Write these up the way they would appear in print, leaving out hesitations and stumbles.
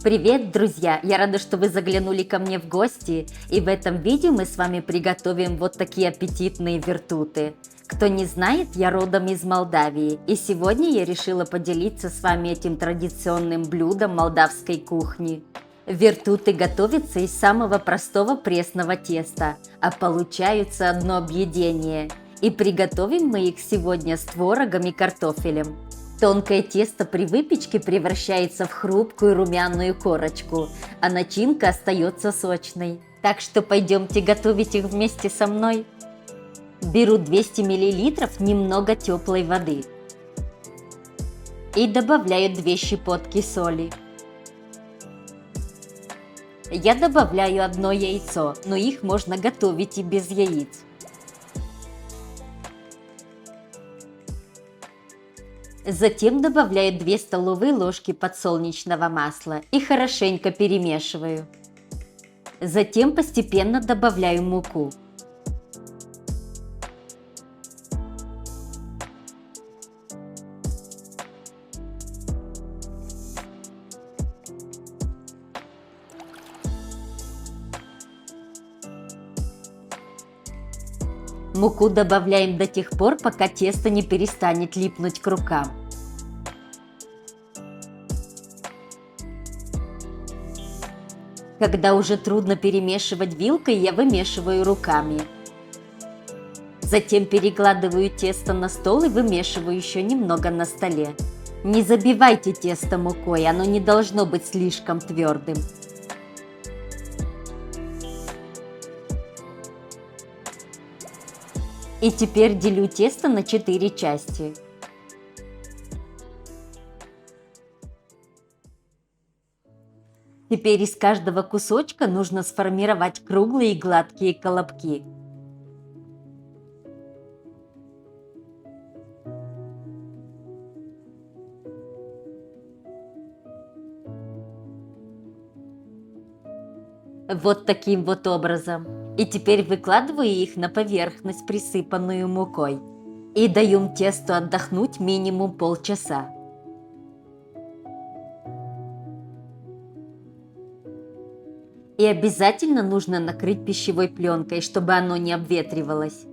Привет, друзья! Я рада, что вы заглянули ко мне в гости, и в этом видео мы с вами приготовим вот такие аппетитные вертуты. Кто не знает, я родом из Молдавии, и сегодня я решила поделиться с вами этим традиционным блюдом молдавской кухни. Вертуты готовятся из самого простого пресного теста, а получаются одно объедение. И приготовим мы их сегодня с творогом и картофелем. Тонкое тесто при выпечке превращается в хрупкую румяную корочку, а начинка остается сочной. Так что пойдемте готовить их вместе со мной. Беру 200 мл немного теплой воды и добавляю 2 щепотки соли. Я добавляю одно яйцо, но их можно готовить и без яиц. Затем добавляю 2 столовые ложки подсолнечного масла и хорошенько перемешиваю. Затем постепенно добавляю муку. Муку добавляем до тех пор, пока тесто не перестанет липнуть к рукам. Когда уже трудно перемешивать вилкой, я вымешиваю руками. Затем перекладываю тесто на стол и вымешиваю еще немного на столе. Не забивайте тесто мукой, оно не должно быть слишком твердым. И теперь делю тесто на 4 части. Теперь из каждого кусочка нужно сформировать круглые и гладкие колобки. Вот таким вот образом. И теперь выкладываю их на поверхность, присыпанную мукой. И даем тесту отдохнуть минимум полчаса. И обязательно нужно накрыть пищевой пленкой, чтобы оно не обветривалось.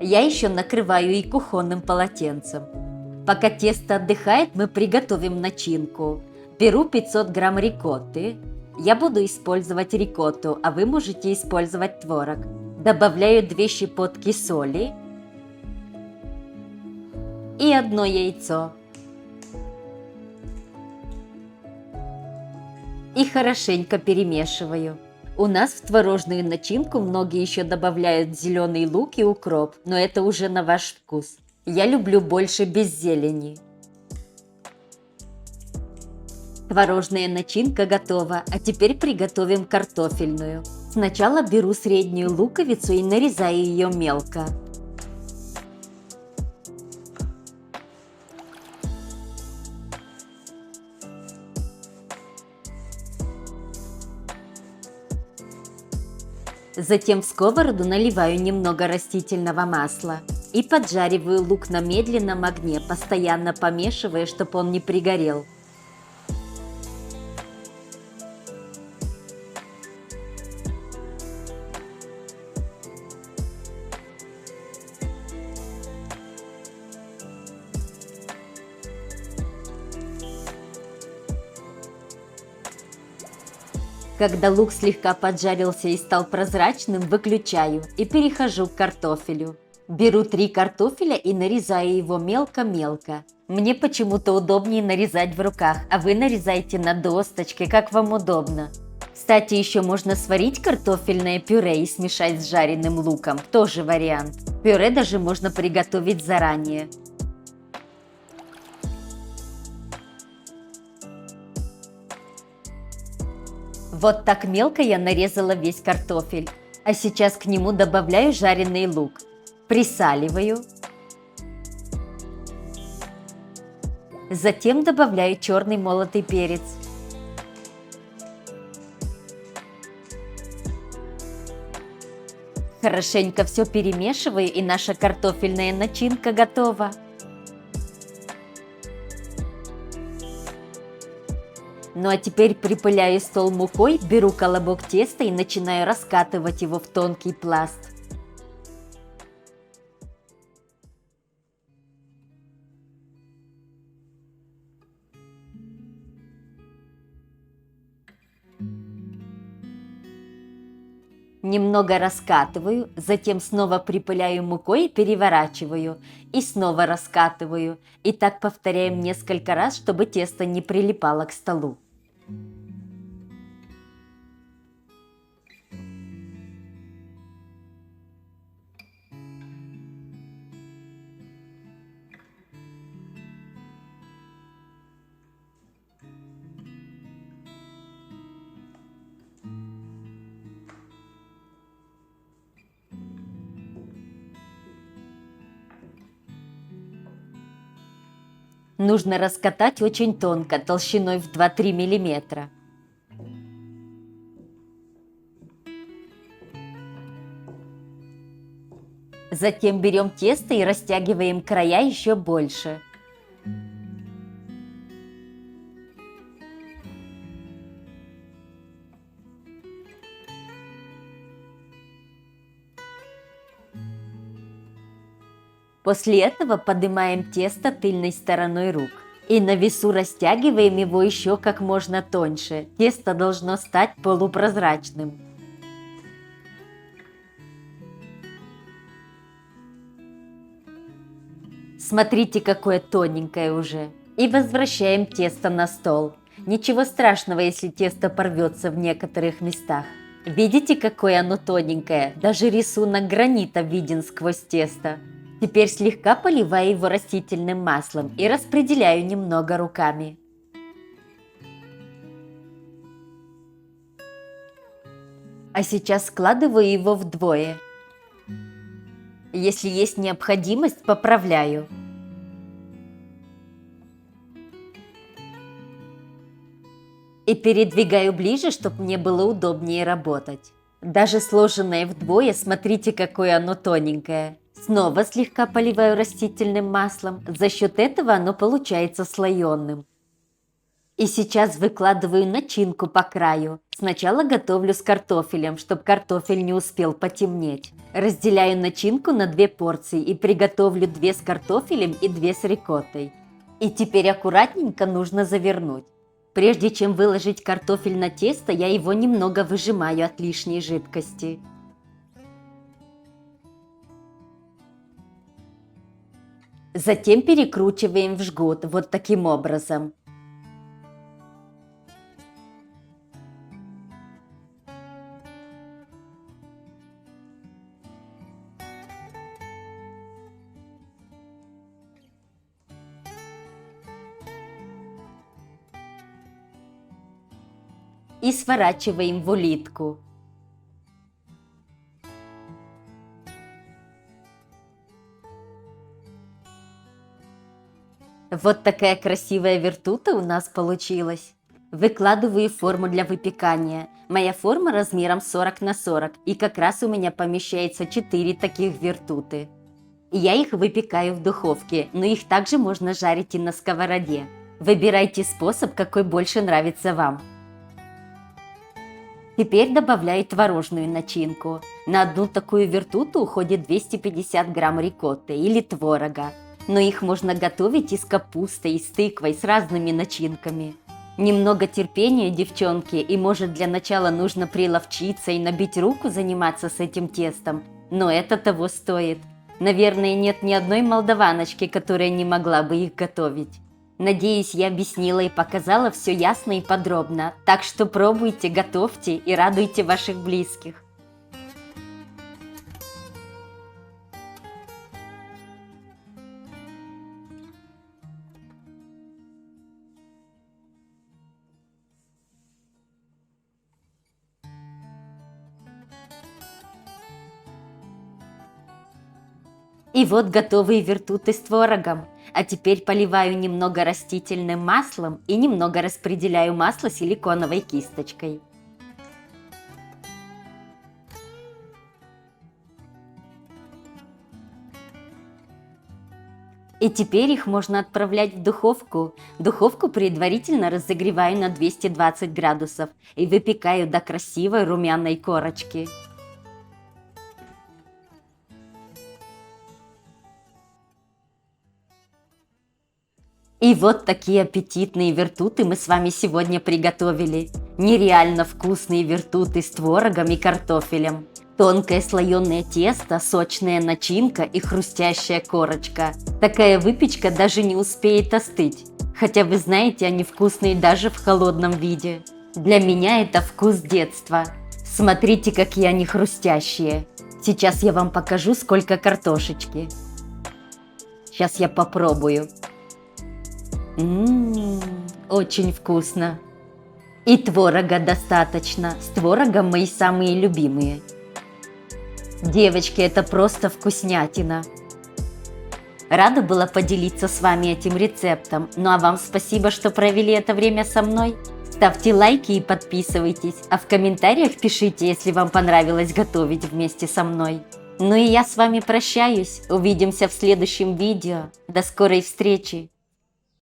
Я еще накрываю и кухонным полотенцем. Пока тесто отдыхает, мы приготовим начинку. Беру 500 грамм рикотты. Я буду использовать рикотту, а вы можете использовать творог. Добавляю 2 щепотки соли и 1 яйцо. И хорошенько перемешиваю. У нас в творожную начинку многие еще добавляют зеленый лук и укроп, но это уже на ваш вкус. Я люблю больше без зелени. Творожная начинка готова, а теперь приготовим картофельную. Сначала беру среднюю луковицу и нарезаю ее мелко. Затем в сковороду наливаю немного растительного масла и поджариваю лук на медленном огне, постоянно помешивая, чтобы он не пригорел. Когда лук слегка поджарился и стал прозрачным, выключаю и перехожу к картофелю. Беру 3 картофеля и нарезаю его мелко-мелко. Мне почему-то удобнее нарезать в руках, а вы нарезайте на досточке, как вам удобно. Кстати, еще можно сварить картофельное пюре и смешать с жареным луком, тоже вариант. Пюре даже можно приготовить заранее. Вот так мелко я нарезала весь картофель. А сейчас к нему добавляю жареный лук. Присаливаю. Затем добавляю черный молотый перец. Хорошенько все перемешиваю, и наша картофельная начинка готова. Ну а теперь припыляю стол мукой, беру колобок теста и начинаю раскатывать его в тонкий пласт. Немного раскатываю, затем снова припыляю мукой и переворачиваю, и снова раскатываю. И так повторяем несколько раз, чтобы тесто не прилипало к столу. Нужно раскатать очень тонко, толщиной в 2-3 мм. Затем берем тесто и растягиваем края еще больше. После этого поднимаем тесто тыльной стороной рук. И на весу растягиваем его еще как можно тоньше. Тесто должно стать полупрозрачным. Смотрите, какое тоненькое уже. И возвращаем тесто на стол. Ничего страшного, если тесто порвется в некоторых местах. Видите, какое оно тоненькое? Даже рисунок гранита виден сквозь тесто. Теперь слегка поливаю его растительным маслом и распределяю немного руками. А сейчас складываю его вдвое. Если есть необходимость, поправляю. И передвигаю ближе, чтобы мне было удобнее работать. Даже сложенное вдвое, смотрите, какое оно тоненькое. Снова слегка поливаю растительным маслом. За счет этого оно получается слоеным. И сейчас выкладываю начинку по краю. Сначала готовлю с картофелем, чтобы картофель не успел потемнеть. Разделяю начинку на 2 порции и приготовлю 2 с картофелем и 2 с рикоттой. И теперь аккуратненько нужно завернуть. Прежде чем выложить картофель на тесто, я его немного выжимаю от лишней жидкости. Затем перекручиваем в жгут вот таким образом. И сворачиваем в улитку. Вот такая красивая вертута у нас получилась. Выкладываю форму для выпекания. Моя форма размером 40 на 40, и как раз у меня помещается 4 таких вертуты. Я их выпекаю в духовке, но их также можно жарить и на сковороде. Выбирайте способ, какой больше нравится вам. Теперь добавляю творожную начинку. На одну такую вертуту уходит 250 грамм рикотты или творога. Но их можно готовить и с капустой, и с тыквой, с разными начинками. Немного терпения, девчонки, и может для начала нужно приловчиться и набить руку заниматься с этим тестом. Но это того стоит. Наверное, нет ни одной молдаваночки, которая не могла бы их готовить. Надеюсь, я объяснила и показала все ясно и подробно. Так что пробуйте, готовьте и радуйте ваших близких. И вот готовые вертуты с творогом. А теперь поливаю немного растительным маслом и немного распределяю масло силиконовой кисточкой. И теперь их можно отправлять в духовку. Духовку предварительно разогреваю на 220 градусов и выпекаю до красивой румяной корочки. И вот такие аппетитные вертуты мы с вами сегодня приготовили. Нереально вкусные вертуты с творогом и картофелем. Тонкое слоеное тесто, сочная начинка и хрустящая корочка. Такая выпечка даже не успеет остыть. Хотя вы знаете, они вкусные даже в холодном виде. Для меня это вкус детства. Смотрите, какие они хрустящие. Сейчас я вам покажу, сколько картошечки. Сейчас я попробую. Очень вкусно. И творога достаточно. С творогом мои самые любимые. Девочки, это просто вкуснятина. Рада была поделиться с вами этим рецептом. Ну а вам спасибо, что провели это время со мной. Ставьте лайки и подписывайтесь. А в комментариях пишите, если вам понравилось готовить вместе со мной. Ну и я с вами прощаюсь. Увидимся в следующем видео. До скорой встречи.